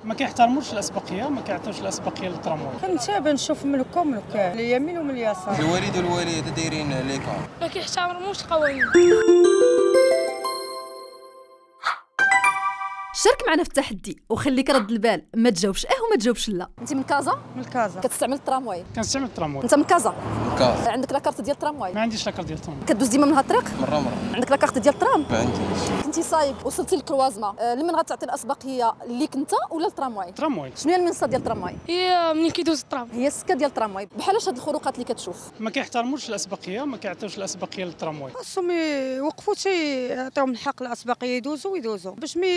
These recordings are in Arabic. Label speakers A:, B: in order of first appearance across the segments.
A: ما كيحترموش الاسبقيه، ما كيعطيوش الاسبقيه للترامواي.
B: كنتابع نشوف ملكه وملكه اليمين ومن اليسار.
C: الوالد والوالده دايرين ليكا
D: ما كيحترموش القوانين.
E: شارك معنا في التحدي وخليك رد البال، ما تجاوبش وما تجاوبش لا.
F: انت من كازا؟
B: من كازا.
F: كتستعمل الترامواي؟
A: كنستعمل الترامواي.
F: انت من كازا؟
C: من كازا.
F: عندك لاكارت ديال الترامواي؟
A: ما عنديش لاكارت ديال الترامواي.
F: كدوز ديما من هاد الطريق؟
C: مره
F: عندك لاكارت ديال الترام؟
C: ما عنديش.
F: كنتي سايق وصلتي للكروازما، لمن غتعطي الاسبقيه ليك انت ولا الترامواي؟
A: الترامواي.
F: شنو هي المنصه ديال الترامواي؟
D: هي منين كيدوز الترام.
F: هي السكه ديال الترامواي. بحالاش هاد الخروقات اللي كتشوف؟
A: ما كيحترموش الاسبقيه، ما كيعطيوش الاسبقيه للترامواي.
B: خاصهم يوقفوا تيعطيهم الحق الاسبقيه يدوزوا باش ما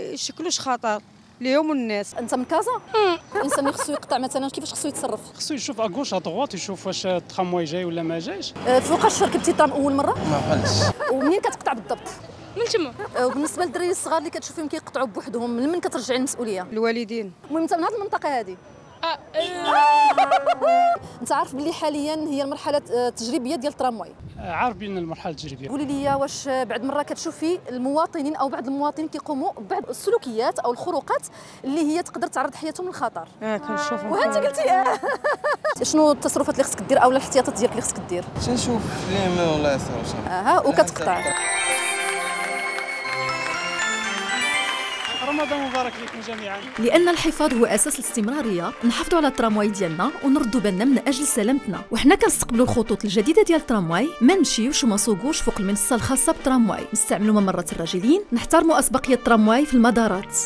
B: يشكلوش خطر ليهم والناس.
F: انت من كازا؟ الانسان اللي خصو يقطع مثلا كيفاش خصو يتصرف؟
A: خصو يشوف اغوش ادغوات، يشوف واش الترامواي جاي ولا ما جايش.
F: فوقاش ركبتي الترام اول مره؟
C: ما بقالش.
F: ومنين كتقطع بالضبط؟
D: من تما.
F: وبالنسبه للدراري الصغار اللي كتشوفيهم كيقطعوا بوحدهم، من كترجعي المسؤوليه؟
B: الوالدين.
F: المهم انت من هذه المنطقه هذه. انت عارف باللي حاليا هي المرحله التجريبيه ديال الترامواي.
A: عارف بان المرحله التجريبيه.
F: قولي لي واش بعد مره كتشوفي المواطنين او بعض المواطنين كيقوموا ببعض السلوكيات او الخروقات اللي هي تقدر تعرض حياتهم للخطر؟
B: كنشوفهم.
F: وانت قلتي شنو التصرفات اللي خصك دير او الاحتياطات ديالك اللي خصك دير؟
C: تنشوف اليمين ولا يسار
F: وكتقطع.
A: رمضان مبارك لكم جميعا.
E: لان الحفاظ هو اساس الاستمراريه، نحافظوا على الترامواي ديالنا ونردوا بالنا من اجل سلامتنا، وحنا كنستقبلوا الخطوط الجديده ديال الترامواي، ما نمشيوش وما نسوقوش فوق المنصه الخاصه بالترامواي، نستعملوا ممرات الراجلين، نحترموا اسبقيه الترامواي في المدارات.